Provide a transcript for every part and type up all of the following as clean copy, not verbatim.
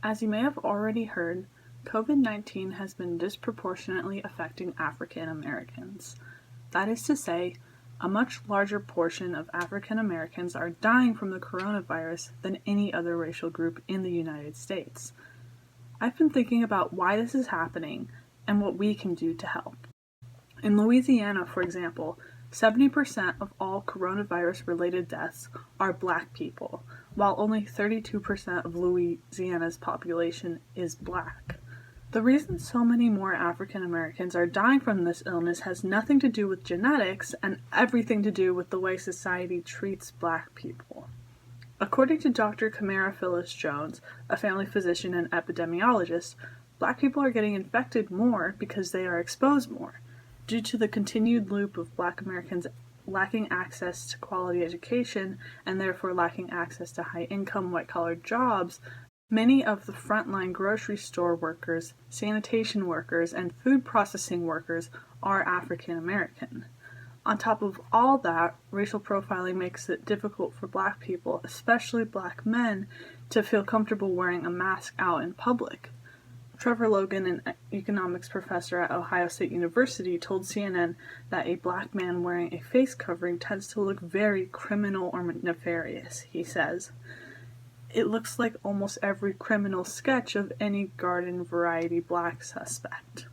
As you may have already heard, COVID-19 has been disproportionately affecting African Americans. That is to say, a much larger portion of African Americans are dying from the coronavirus than any other racial group in the United States. I've been thinking about why this is happening and what we can do to help. In Louisiana, for example, 70% of all coronavirus-related deaths are Black people, while only 32% of Louisiana's population is Black. The reason so many more African Americans are dying from this illness has nothing to do with genetics and everything to do with the way society treats Black people. According to Dr. Camara Phyllis Jones, a family physician and epidemiologist, Black people are getting infected more because they are exposed more. Due to the continued loop of Black Americans lacking access to quality education and therefore lacking access to high-income, white-collar jobs, many of the frontline grocery store workers, sanitation workers, and food processing workers are African American. On top of all that, racial profiling makes it difficult for Black people, especially Black men, to feel comfortable wearing a mask out in public. Trevor Logan, an economics professor at Ohio State University, told CNN that a Black man wearing a face covering tends to look very criminal or nefarious. He says, "It looks like almost every criminal sketch of any garden variety Black suspect."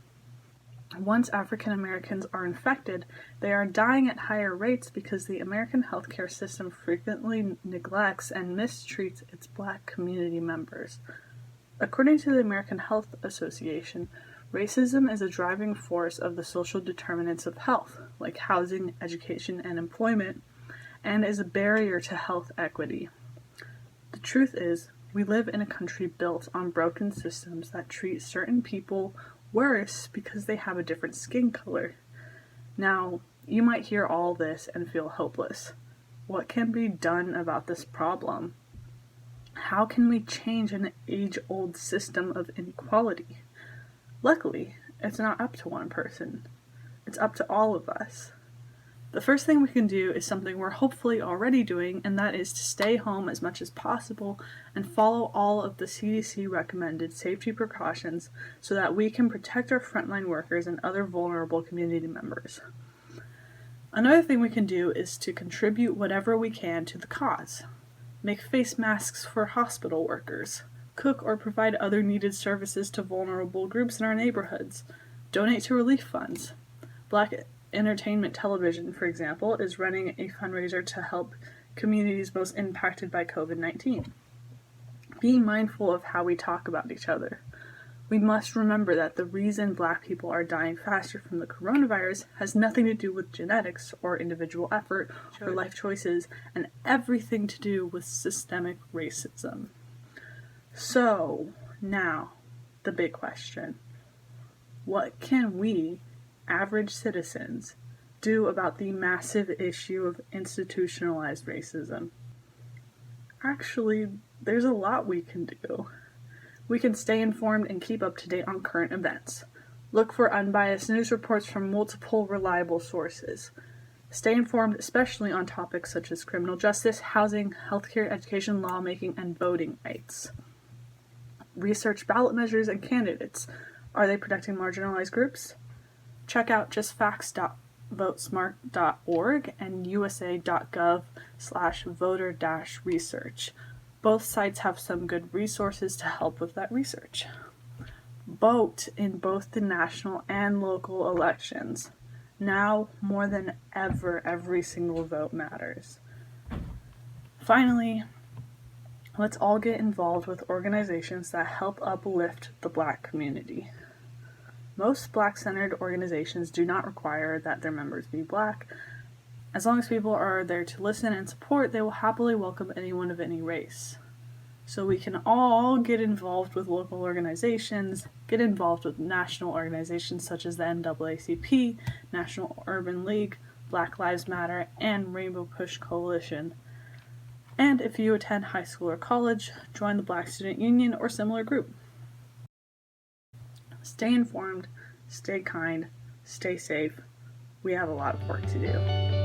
Once African Americans are infected, they are dying at higher rates because the American healthcare system frequently neglects and mistreats its Black community members. According to the American Health Association, racism is a driving force of the social determinants of health, like housing, education, and employment, and is a barrier to health equity. The truth is, we live in a country built on broken systems that treat certain people worse because they have a different skin color. Now, you might hear all this and feel hopeless. What can be done about this problem? How can we change an age-old system of inequality? Luckily, it's not up to one person. It's up to all of us. The first thing we can do is something we're hopefully already doing, and that is to stay home as much as possible and follow all of the CDC recommended safety precautions so that we can protect our frontline workers and other vulnerable community members. Another thing we can do is to contribute whatever we can to the cause. Make face masks for hospital workers. Cook or provide other needed services to vulnerable groups in our neighborhoods. Donate to relief funds. Black Entertainment Television, for example, is running a fundraiser to help communities most impacted by COVID-19. Be mindful of how we talk about each other. We must remember that the reason Black people are dying faster from the coronavirus has nothing to do with genetics or individual effort or life choices, and everything to do with systemic racism. So, now, the big question. What can we, average citizens, do about the massive issue of institutionalized racism? Actually, there's a lot we can do. We can stay informed and keep up to date on current events. Look for unbiased news reports from multiple reliable sources. Stay informed especially on topics such as criminal justice, housing, healthcare, education, lawmaking, and voting rights. Research ballot measures and candidates. Are they protecting marginalized groups? Check out justfacts.votesmart.org and usa.gov/voter-research. Both sites have some good resources to help with that research. Vote in both the national and local elections. Now, more than ever, every single vote matters. Finally, let's all get involved with organizations that help uplift the Black community. Most Black-centered organizations do not require that their members be Black. As long as people are there to listen and support, they will happily welcome anyone of any race. So we can all get involved with local organizations, get involved with national organizations such as the NAACP, National Urban League, Black Lives Matter, and Rainbow Push Coalition. And if you attend high school or college, join the Black Student Union or similar group. Stay informed, stay kind, stay safe. We have a lot of work to do.